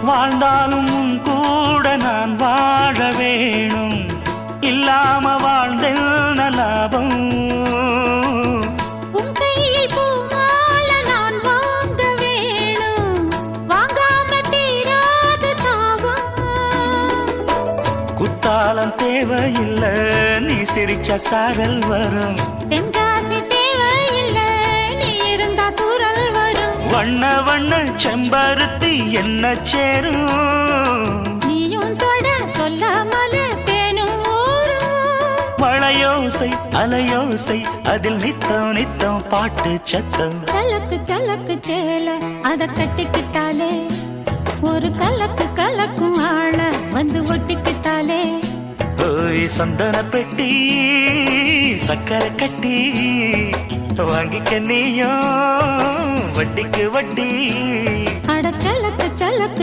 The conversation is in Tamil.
வாழ்ந்தாலும் உன் கூட நான் வாழ வேணும், இல்லாம வாழ்ந்தென்ன லாபம். உன் கையில் பூமால நான் வாங்க வேணும், வாங்காம தீராத தாபம். குத்தாலம் தேவையில்லை, நீ சிரிச்ச சாரல் வரும். தென்காசி தேவையில்லை, நீ இருந்தா தூரல் வரும். வண்ண வண்ண செம்பருத்தி என்ன சேரும், நீயும் தொட சொல்லாமல தேனும் ஊரும். மழையோசை அலையோசை அதில் நித்தம் நித்தம் பாட்டு சத்தம். சலக்கு சலக்கு சேல அத கட்டிக்கிட்டாலே, ஒரு கலக்கு கலக்கும் ஆள வந்து ஒட்டிக்கிட்டாலே. ஓய் சந்தன பெட்டி சக்கரை கட்டி, வாங்கிக்க நீயும் வட்டிக்கு வட்டி. அட சலக்கு சலக்கு